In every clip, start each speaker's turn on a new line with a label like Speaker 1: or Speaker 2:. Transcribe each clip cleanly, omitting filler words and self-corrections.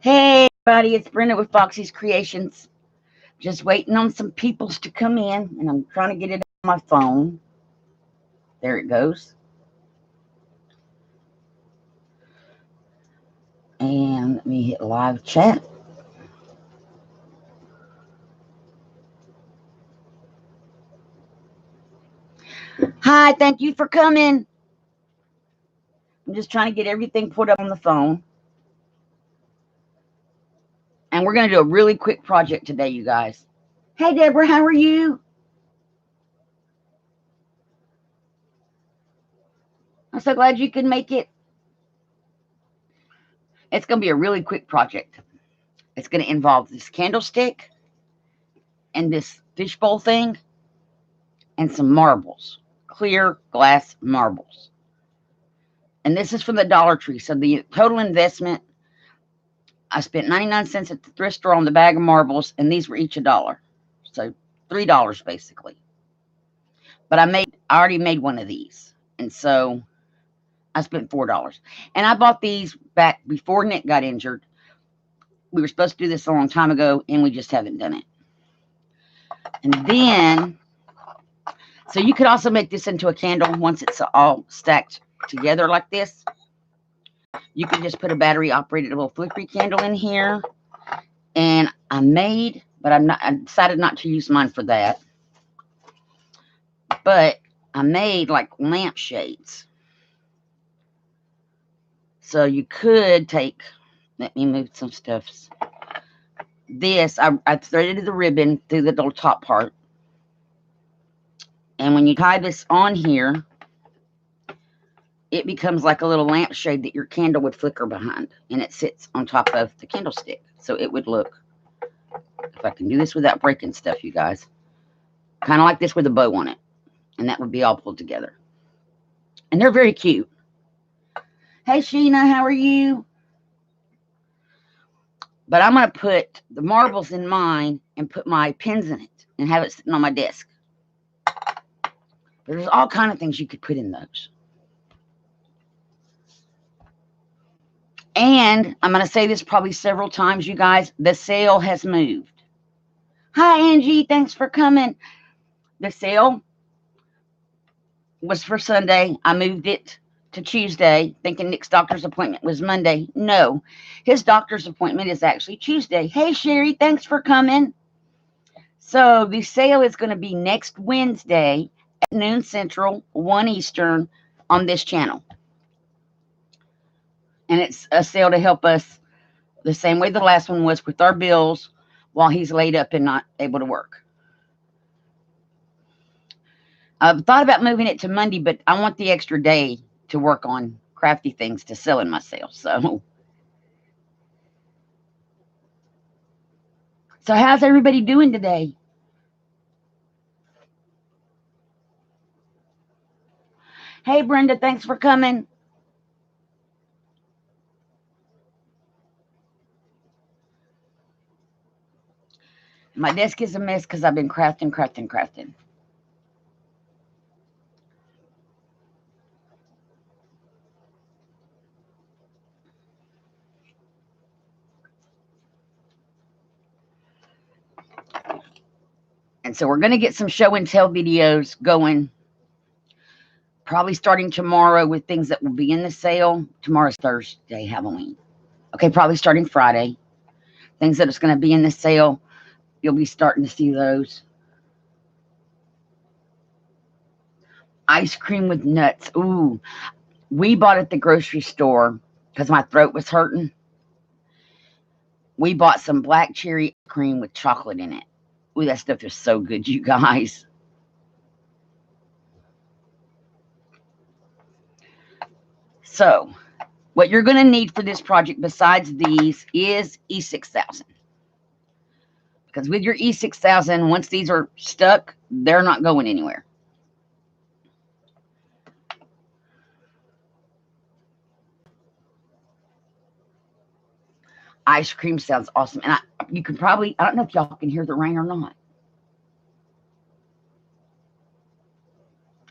Speaker 1: Hey everybody, it's Brenda with Foxy's Creations. Just waiting on some peoples to come in, and I'm trying to get it on my phone. There it goes. And let me hit live chat. Hi, thank you for coming. I'm just trying to get everything put up on the phone. And we're going to do a really quick project today, you guys. Hey Deborah, how are you? I'm so glad you could make it. It's going to be a really quick project. It's going to involve this candlestick and this fishbowl thing and some marbles, clear glass marbles. And this is from the Dollar Tree. So the total investment, I spent 99 cents at the thrift store on the bag of marbles, and these were each $1. So $3 basically. But I already made one of these. And so I spent $4. And I bought these back before Nick got injured. We were supposed to do this a long time ago, and we just haven't done it. And then, so you could also make this into a candle once it's all stacked together like this. You can just put a battery operated little flickery candle in here. And I decided not to use mine for that. But I made like lampshades. So you could take, let me move some stuff. This, I threaded the ribbon through the little top part. And when you tie this on here, it becomes like a little lampshade that your candle would flicker behind. And it sits on top of the candlestick. So it would look, if I can do this without breaking stuff, you guys, kind of like this with a bow on it. And that would be all pulled together. And they're very cute. Hey, Sheena, how are you? But I'm going to put the marbles in mine and put my pins in it and have it sitting on my desk. There's all kind of things you could put in those. And I'm going to say this probably several times, you guys. The sale has moved. Hi, Angie. Thanks for coming. The sale was for Sunday. I moved it to Tuesday, thinking Nick's doctor's appointment was Monday. No, his doctor's appointment is actually Tuesday. Hey, Sherry. Thanks for coming. So the sale is going to be next Wednesday at noon Central, 1 Eastern on this channel. And it's a sale to help us the same way the last one was with our bills while he's laid up and not able to work. I've thought about moving it to Monday, but I want the extra day to work on crafty things to sell in my sale. So how's everybody doing today? Hey, Brenda, thanks for coming. My desk is a mess because I've been crafting. And so we're going to get some show and tell videos going, probably starting tomorrow with things that will be in the sale. Tomorrow's Thursday, Halloween. Okay, probably starting Friday. Things that is going to be in the sale. You'll be starting to see those. Ice cream with nuts. Ooh, we bought at the grocery store because my throat was hurting. We bought some black cherry cream with chocolate in it. Ooh, that stuff is so good, you guys. So, what you're going to need for this project besides these is E6000. Because with your E6000, once these are stuck, they're not going anywhere. Ice cream sounds awesome. And you can probably, I don't know if y'all can hear the rain or not.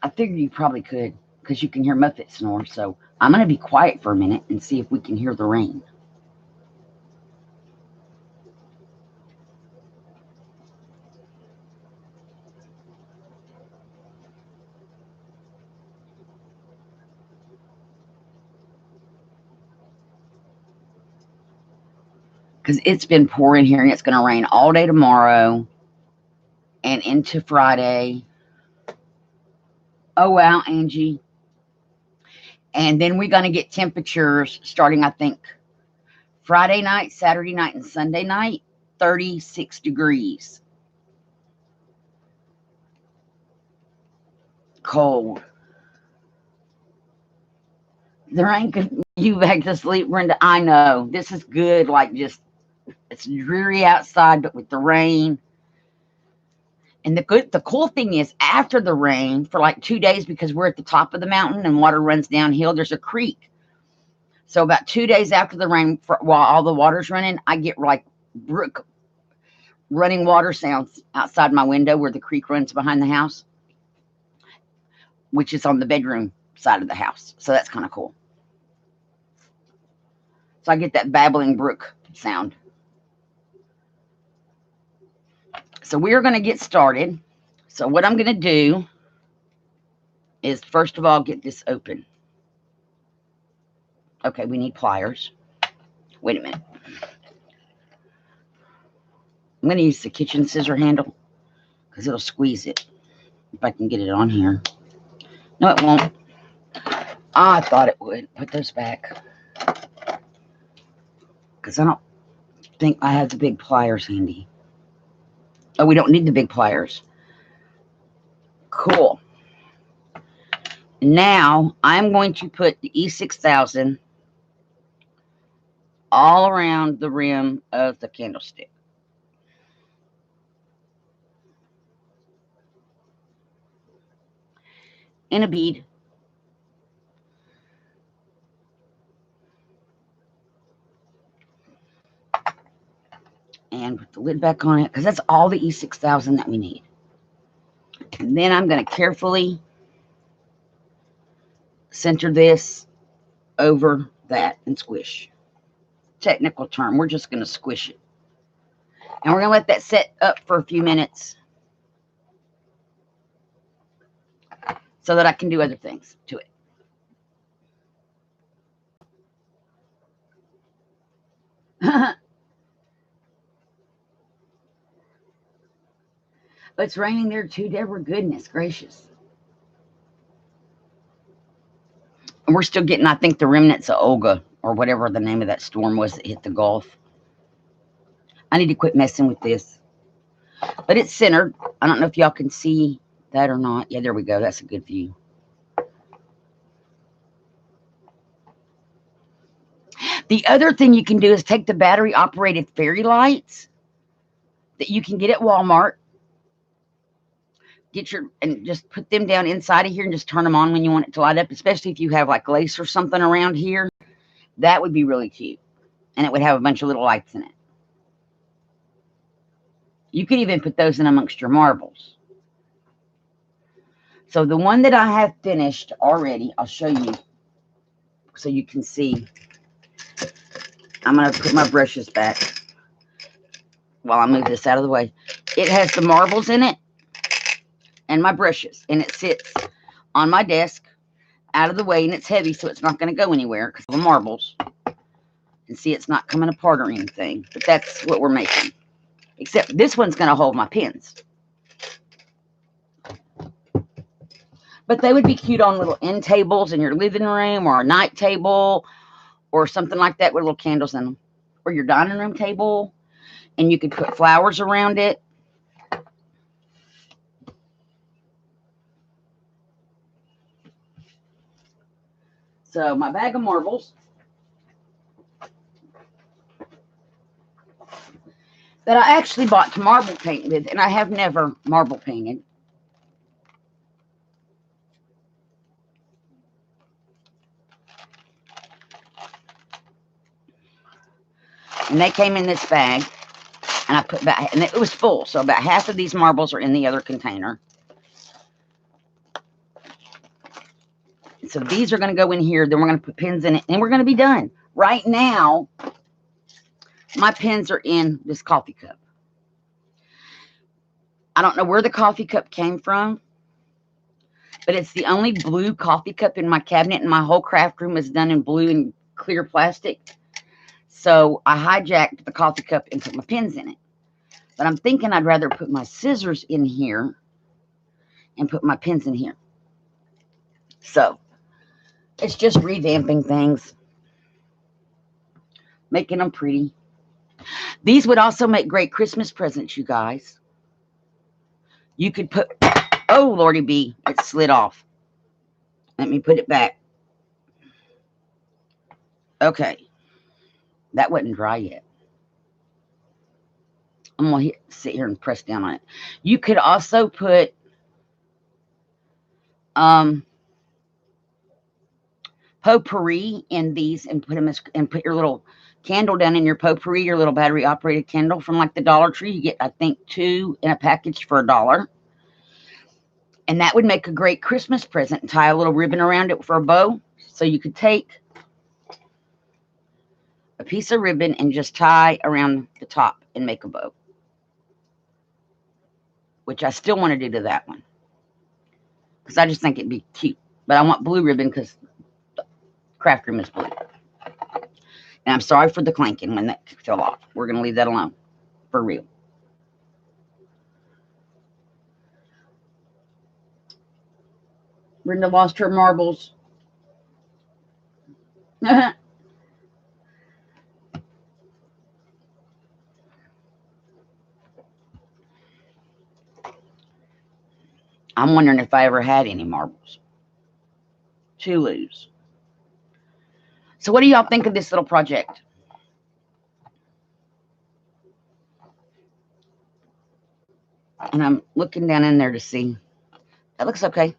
Speaker 1: I figured you probably could because you can hear Muffet snore. So I'm going to be quiet for a minute and see if we can hear the rain. because it's been pouring here and it's going to rain all day tomorrow and into Friday. Oh, wow, Angie. And then we're going to get temperatures starting, I think, Friday night, Saturday night, and Sunday night, 36 degrees. Cold. There ain't good. You back to sleep, Brenda. I know. This is good. Like, just, it's dreary outside, but with the rain. And the cool thing is, after the rain, for like 2 days, because we're at the top of the mountain and water runs downhill, there's a creek. So about 2 days after the rain, while all the water's running, I get like brook running water sounds outside my window where the creek runs behind the house, which is on the bedroom side of the house. So that's kind of cool. So I get that babbling brook sound. So we are going to get started. So what I'm going to do is, first of all, get this open. Okay, we need pliers. Wait a minute. I'm going to use the kitchen scissor handle because it'll squeeze it. If I can get it on here. No, it won't. I thought it would. Put those back. Because I don't think I have the big pliers handy. Oh, we don't need the big pliers. Cool. Now, I'm going to put the E6000 all around the rim of the candlestick. In a bead. And put the lid back on it, because that's all the E6000 that we need. And then I'm going to carefully center this over that and squish. Technical term, we're just going to squish it. And we're going to let that set up for a few minutes so that I can do other things to it. It's raining there too, Deborah. Goodness gracious. And we're still getting, I think, the remnants of Olga, or whatever the name of that storm was that hit the Gulf. I need to quit messing with this. But it's centered. I don't know if y'all can see that or not. Yeah, there we go. That's a good view. The other thing you can do is take the battery-operated fairy lights that you can get at Walmart. And just put them down inside of here and just turn them on when you want it to light up, especially if you have like lace or something around here. That would be really cute. And it would have a bunch of little lights in it. You could even put those in amongst your marbles. So the one that I have finished already, I'll show you so you can see. I'm going to put my brushes back while I move this out of the way. It has the marbles in it and my brushes, and it sits on my desk out of the way, and it's heavy, so it's not going to go anywhere because of the marbles. And see, it's not coming apart or anything, but that's what we're making. Except this one's going to hold my pins. But they would be cute on little end tables in your living room, or a night table or something like that with little candles in them. Or your dining room table, and you could put flowers around it. So my bag of marbles that I actually bought to marble paint with, and I have never marble painted. And they came in this bag, and I put back, and it was full, so about half of these marbles are in the other container. So these are going to go in here. Then we're going to put pins in it, and we're going to be done. Right now, my pins are in this coffee cup. I don't know where the coffee cup came from, but it's the only blue coffee cup in my cabinet, and my whole craft room is done in blue and clear plastic. So I hijacked the coffee cup and put my pins in it. But I'm thinking I'd rather put my scissors in here and put my pins in here. So it's just revamping things, making them pretty. These would also make great Christmas presents, you guys. You could put, oh, Lordy B, it slid off. Let me put it back. Okay. That wasn't dry yet. I'm going to sit here and press down on it. You could also put potpourri in these and put them and put your little candle down in your potpourri, your little battery operated candle from like the Dollar Tree. You get, I think, 2 in a package for $1. And that would make a great Christmas present, and tie a little ribbon around it for a bow. So you could take a piece of ribbon and just tie around the top and make a bow. Which I still want to do to that one, because I just think it'd be cute. But I want blue ribbon because the craft room is blue. And I'm sorry for the clanking when that fell off. We're going to leave that alone. For real. Brenda lost her marbles. I'm wondering if I ever had any marbles to lose. So what do y'all think of this little project? And I'm looking down in there to see. That looks okay.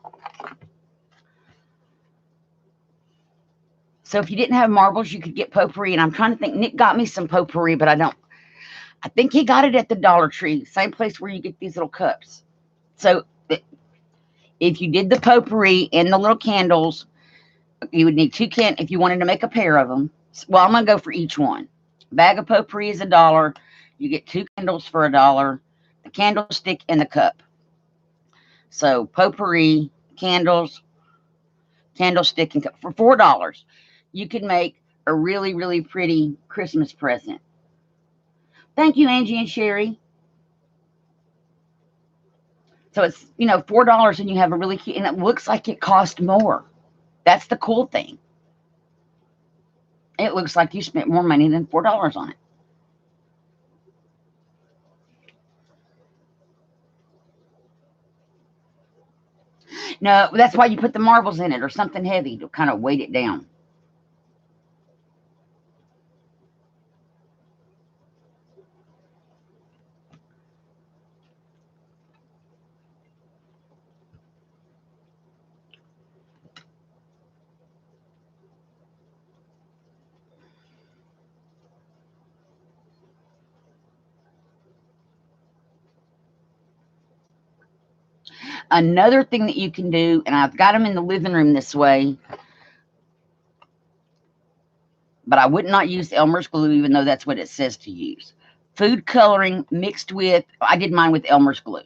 Speaker 1: So if you didn't have marbles, you could get potpourri. And I'm trying to think. Nick got me some potpourri, but I don't. I think he got it at the Dollar Tree. Same place where you get these little cups. So if you did the potpourri and the little candles, you would need 2 candles if you wanted to make a pair of them. Well, I'm going to go for each one. A bag of potpourri is $1. You get 2 candles for $1. The candlestick and the cup. So potpourri, candles, candlestick, and cup for $4. You could make a really, really pretty Christmas present. Thank you, Angie and Sherry. So it's, $4 and you have a really cute, and it looks like it cost more. That's the cool thing. It looks like you spent more money than $4 on it. No, that's why you put the marbles in it or something heavy to kind of weight it down. Another thing that you can do, and I've got them in the living room this way, but I would not use Elmer's glue, even though that's what it says to use. Food coloring mixed with, I did mine with Elmer's glue.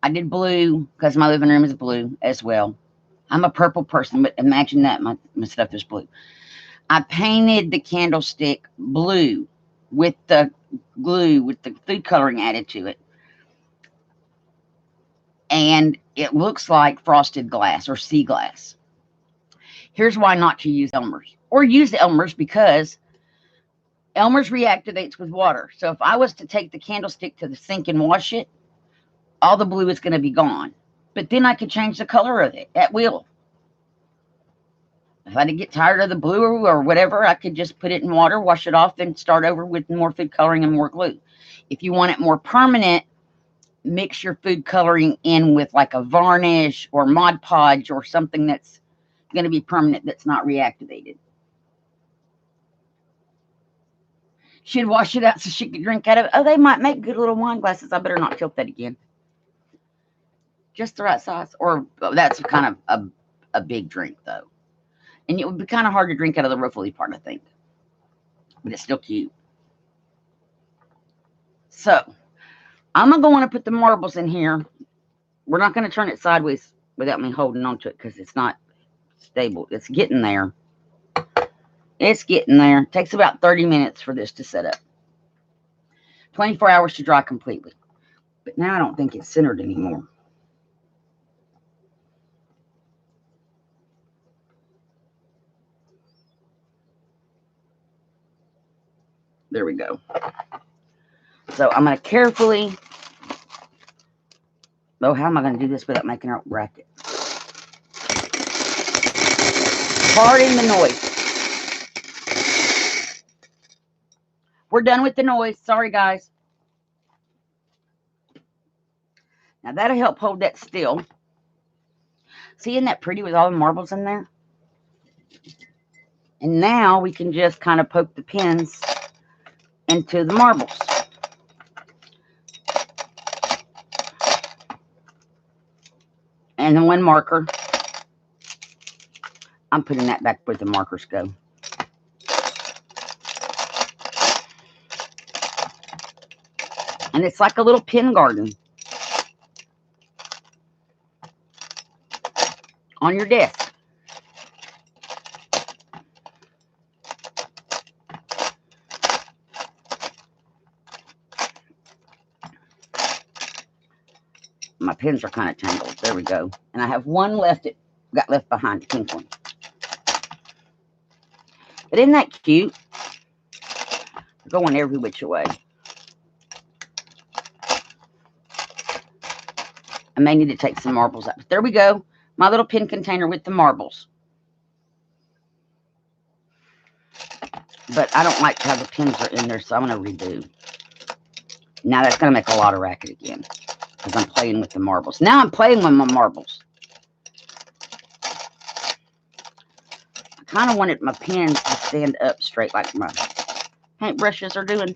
Speaker 1: I did blue because my living room is blue as well. I'm a purple person, but imagine that my stuff is blue. I painted the candlestick blue with the glue, with the food coloring added to it. And it looks like frosted glass or sea glass. Here's why not to use Elmer's. Or use Elmer's, because Elmer's reactivates with water. So if I was to take the candlestick to the sink and wash it, all the blue is going to be gone. But then I could change the color of it at will. If I did get tired of the blue or whatever, I could just put it in water, wash it off, and start over with more food coloring and more glue. If you want it more permanent, mix your food coloring in with like a varnish or Mod Podge or something that's going to be permanent, that's not reactivated. She'd wash it out so she could drink out of it. Oh, they might make good little wine glasses. I better not tilt that again. Just the right size. Or that's kind of a big drink, though. And it would be kind of hard to drink out of the ruffly part, I think. But it's still cute. So I'm going to want to put the marbles in here. We're not going to turn it sideways without me holding on to it because it's not stable. It's getting there. It's getting there. It takes about 30 minutes for this to set up. 24 hours to dry completely. But now I don't think it's centered anymore. There we go. So I'm going to carefully... Oh, how am I going to do this without making a racket? Pardon the noise. We're done with the noise. Sorry, guys. Now, that'll help hold that still. See, isn't that pretty with all the marbles in there? And now we can just kind of poke the pins into the marbles. And then one marker. I'm putting that back where the markers go. And it's like a little pin garden on your desk. My pins are kind of tangled. There we go. And I have one left that got left behind, the pink one. But isn't that cute? They're going every which way. I may need to take some marbles out. But there we go. My little pin container with the marbles. But I don't like how the pins are in there, so I'm going to redo. Now that's going to make a lot of racket again. Because I'm playing with the marbles. Now I'm playing with my marbles. I kind of wanted my pins to stand up straight like my paintbrushes are doing.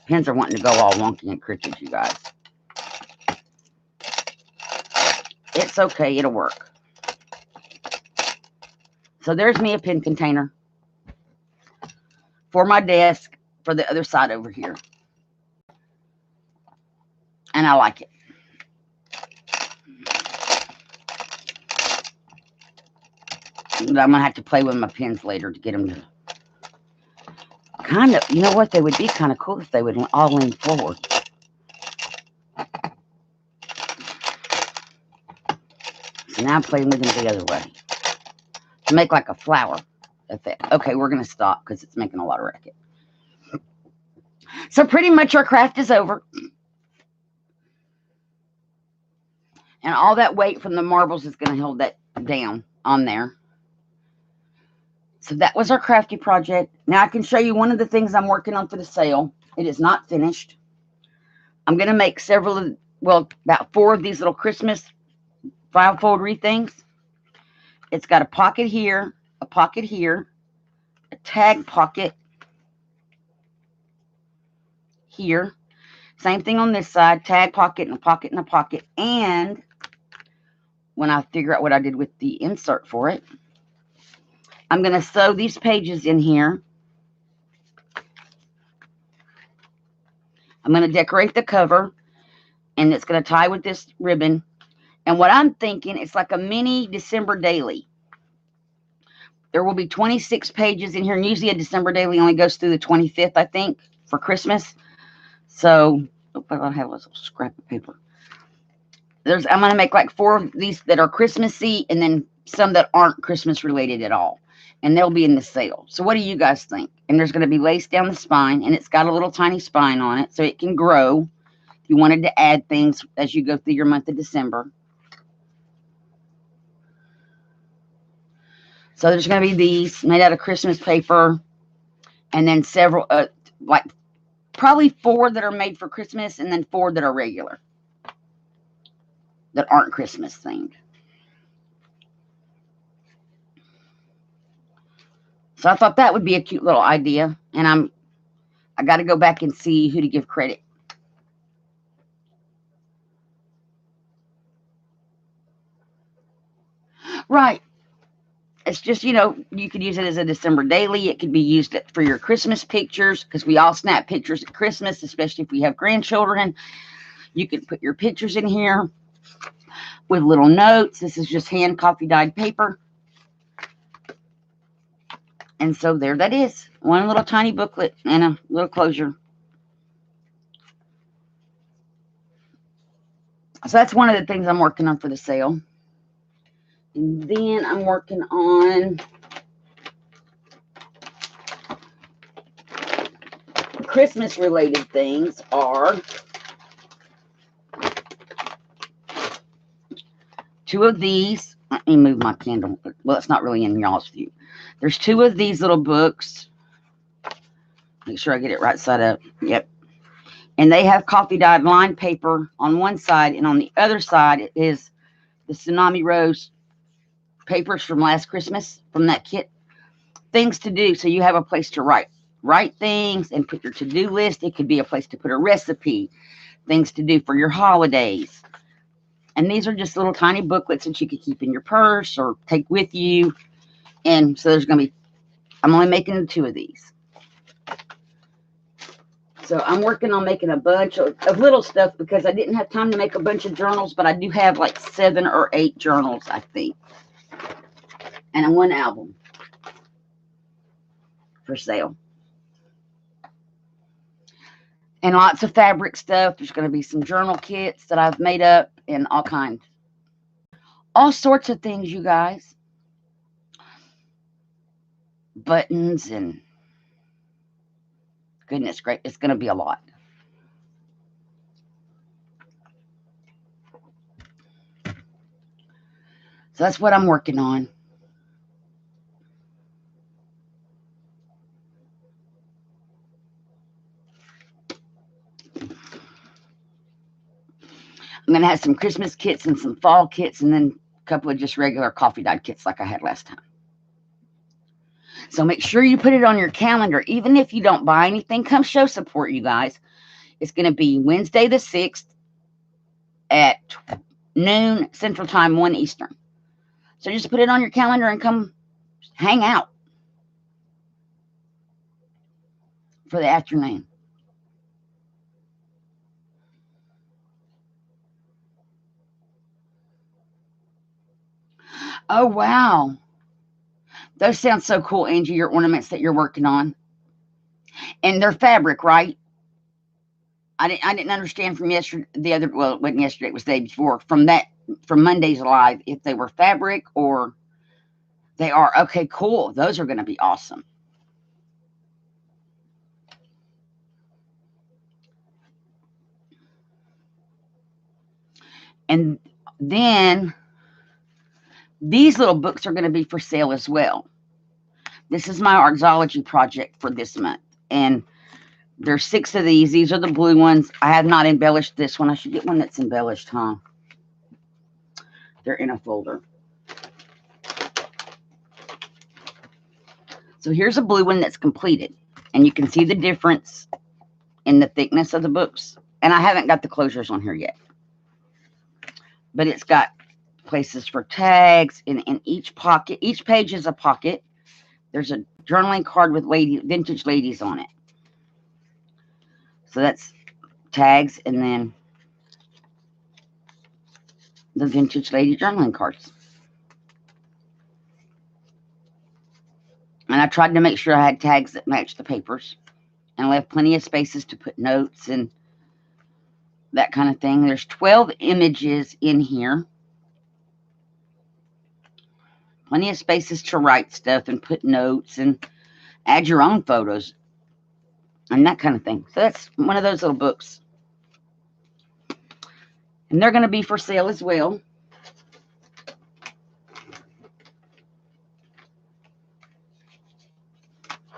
Speaker 1: Pins are wanting to go all wonky and crooked, you guys. It's okay. It'll work. So there's me a pin container for my desk for the other side over here. And I like it. But I'm going to have to play with my pins later to get them to kind of, you know what? They would be kind of cool if they would all lean forward. So now I'm playing with them the other way to make like a flower effect. Okay, we're going to stop because it's making a lot of racket. So pretty much our craft is over. And all that weight from the marbles is going to hold that down on there. So that was our crafty project. Now I can show you one of the things I'm working on for the sale. It is not finished. I'm going to make several of, well, about 4 of these little Christmas file fold wreath things. It's got a pocket here, a tag pocket here. Same thing on this side, tag pocket and a pocket and a pocket. And when I figure out what I did with the insert for it, I'm going to sew these pages in here. I'm going to decorate the cover, and it's going to tie with this ribbon. And what I'm thinking, it's like a mini December daily. There will be 26 pages in here, and usually a December daily only goes through the 25th, I think, for Christmas. So, I don't have a little scrap of paper. I'm going to make like 4 of these that are Christmassy, and then some that aren't Christmas related at all. And they'll be in the sale. So what do you guys think? And there's going to be lace down the spine, and it's got a little tiny spine on it, so it can grow if you wanted to add things as you go through your month of December. So there's going to be these made out of Christmas paper, and then several, like probably 4 that are made for Christmas, and then 4 that are regular, that aren't Christmas themed. So I thought that would be a cute little idea, and I got to go back and see who to give credit. Right. It's just, you could use it as a December daily. It could be used for your Christmas pictures, because we all snap pictures at Christmas, especially if we have grandchildren. You could put your pictures in here with little notes. This is just hand coffee dyed paper. And so there that is. One little tiny booklet and a little closure. So that's one of the things I'm working on for the sale. And then I'm working on Christmas related things are two of these. Let me move my candle. Well, it's not really in y'all's view. There's two of these little books. Make sure I get it right side up. Yep. And they have coffee dyed lined paper on one side, and on the other side it is the Tsunami Rose papers from last Christmas, from that kit. Things to do, so you have a place to write things and put your to-do list. It could be a place to put a recipe, things to do for your holidays. And these are just little tiny booklets that you could keep in your purse or take with you. And so there's going to be, I'm only making two of these. So I'm working on making a bunch of little stuff, because I didn't have time to make a bunch of journals, but I do have like 7 or 8 journals, I think. And one album for sale. And lots of fabric stuff. There's going to be some journal kits that I've made up and all kinds. All sorts of things, you guys. Buttons and goodness great. It's going to be a lot. So that's what I'm working on. I'm going to have some Christmas kits and some fall kits, and then a couple of just regular coffee dyed kits like I had last time. So make sure you put it on your calendar. Even if you don't buy anything, come show support, you guys. It's going to be Wednesday the 6th at noon Central Time, 1 Eastern. So just put it on your calendar and come hang out for the afternoon. Oh, wow. Those sound so cool, Angie, your ornaments that you're working on. And they're fabric, right? I didn't understand from yesterday, well, it wasn't yesterday, it was the day before, from Monday's live, if they were fabric or they are. Okay, cool. Those are going to be awesome. And then these little books are going to be for sale as well. This is my Archaeology project for this month. And there's 6 of these. These are the blue ones. I have not embellished this one. I should get one that's embellished, huh? They're in a folder. So here's a blue one that's completed. And you can see the difference in the thickness of the books. And I haven't got the closures on here yet. But it's got places for tags in each pocket. Each page is a pocket. There's a journaling card with vintage ladies on it. So that's tags, and then the vintage lady journaling cards. And I tried to make sure I had tags that matched the papers, and left plenty of spaces to put notes and that kind of thing. There's 12 images in here. Plenty of spaces to write stuff and put notes and add your own photos and that kind of thing. So that's one of those little books. And they're going to be for sale as well.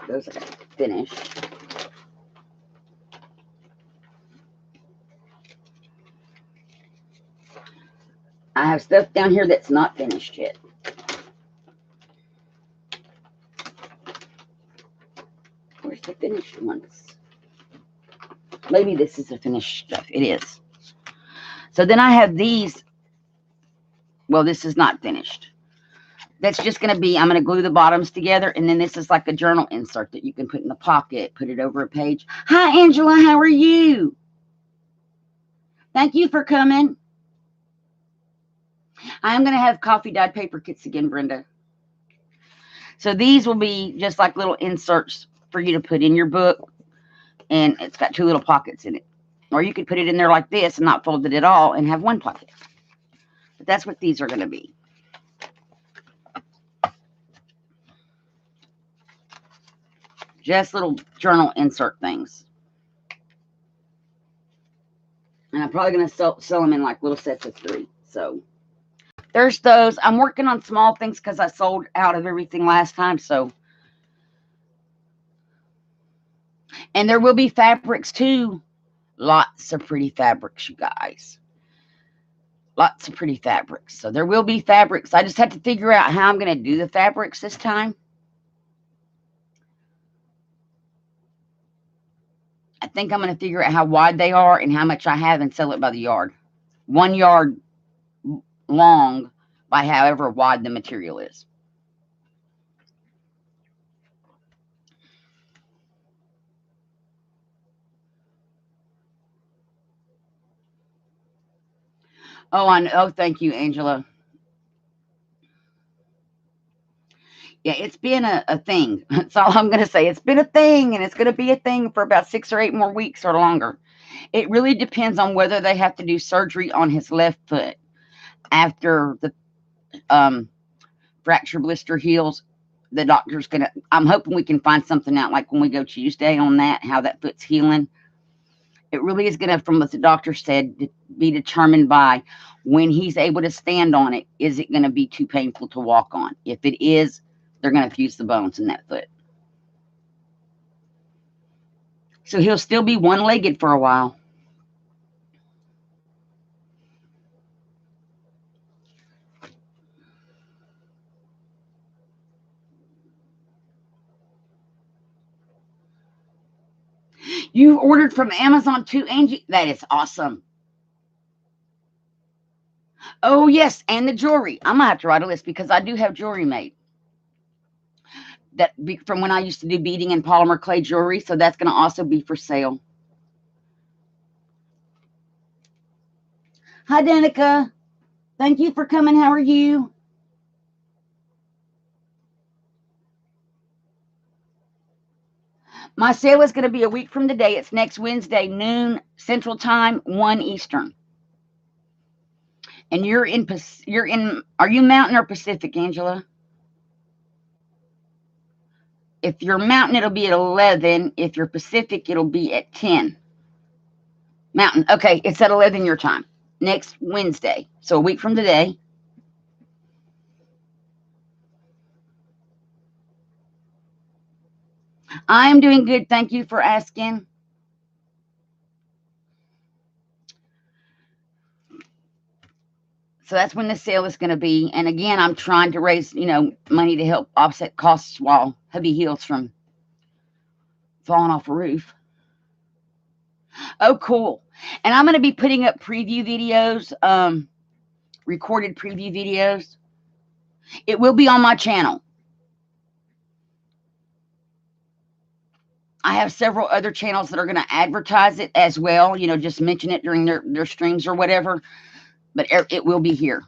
Speaker 1: Those are finished. I have stuff down here that's not finished yet. Where's the finished ones? Maybe this is the finished stuff. It is. So then I have these. Well, this is not finished. That's just going to be, I'm going to glue the bottoms together, and then this is like a journal insert that you can put in the pocket, put it over a page. Hi, Angela, how are you? Thank you for coming. I'm going to have coffee dyed paper kits again, Brenda. So these will be just like little inserts for you to put in your book, and it's got 2 little pockets in it. Or you could put it in there like this and not fold it at all and have 1 pocket. But that's what these are going to be. Just little journal insert things. And I'm probably going to sell them in like little sets of 3. So there's those. I'm working on small things because I sold out of everything last time. So, and there will be fabrics too. Lots of pretty fabrics, you guys. Lots of pretty fabrics. So there will be fabrics. I just have to figure out how I'm going to do the fabrics this time. I think I'm going to figure out how wide they are and how much I have and sell it by the yard. 1 yard long by however wide the material is. Oh, I know. Oh, thank you, Angela. Yeah, it's been a thing. That's all I'm going to say. It's been a thing, and it's going to be a thing for about 6 or 8 more weeks or longer. It really depends on whether they have to do surgery on his left foot after the fracture blister heals. The doctor's going to, I'm hoping we can find something out like when we go Tuesday on that, how that foot's healing. It really is going to, from what the doctor said, be determined by when he's able to stand on it. Is it going to be too painful to walk on? If it is, they're going to fuse the bones in that foot. So he'll still be one-legged for a while. You ordered from Amazon too, Angie? That is awesome. Oh, yes, and the jewelry. I'm going to have to write a list because I do have jewelry made. That from when I used to do beading and polymer clay jewelry, so that's going to also be for sale. Hi, Danica. Thank you for coming. How are you? My sale is going to be a week from today. It's next Wednesday, noon Central Time, 1 Eastern. And you're in, are you Mountain or Pacific, Angela? If you're Mountain, it'll be at 11. If you're Pacific, it'll be at 10. Mountain. Okay, it's at 11 your time. Next Wednesday. So a week from today. I'm doing good. Thank you for asking. So that's when the sale is going to be. And again, I'm trying to raise, money to help offset costs while hubby heals from falling off a roof. Oh, cool. And I'm going to be putting up preview videos, recorded preview videos. It will be on my channel. I have several other channels that are going to advertise it as well, just mention it during their streams or whatever. But it will be here.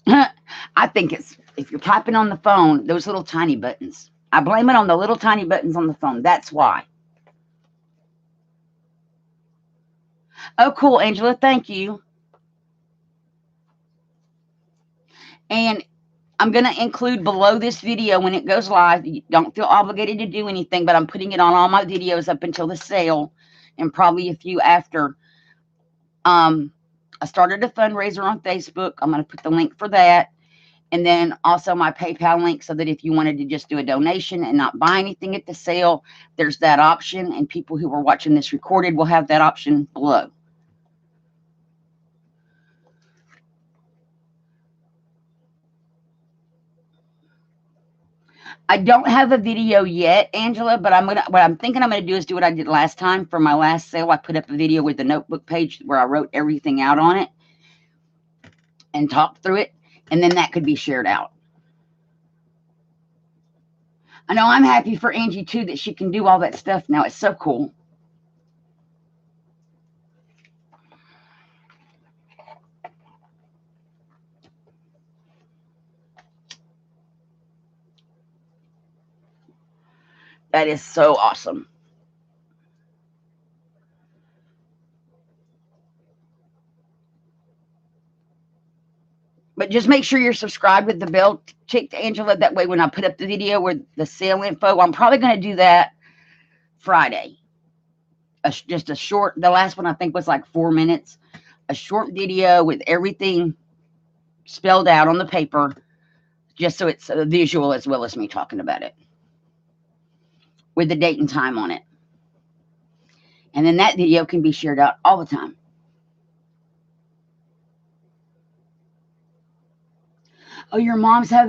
Speaker 1: I think it's, if you're typing on the phone, those little tiny buttons. I blame it on the little tiny buttons on the phone. That's why. Oh, cool, Angela. Thank you. And I'm going to include below this video when it goes live. You don't feel obligated to do anything, but I'm putting it on all my videos up until the sale and probably a few after. I started a fundraiser on Facebook. I'm going to put the link for that. And then also my PayPal link so that if you wanted to just do a donation and not buy anything at the sale, there's that option. And people who are watching this recorded will have that option below. I don't have a video yet, Angela, but what I'm thinking I'm gonna do is do what I did last time for my last sale. I put up a video with the notebook page where I wrote everything out on it and talked through it, and then that could be shared out. I know I'm happy for Angie too that she can do all that stuff now. It's so cool. That is so awesome. But just make sure you're subscribed with the bell tick, Angela. That way, when I put up the video with the sale info, I'm probably going to do that Friday. Just a short, the last one I think was like 4 minutes. A short video with everything spelled out on the paper, just so it's a visual as well as me talking about it, with the date and time on it. And then that video can be shared out all the time. Oh, your mom's having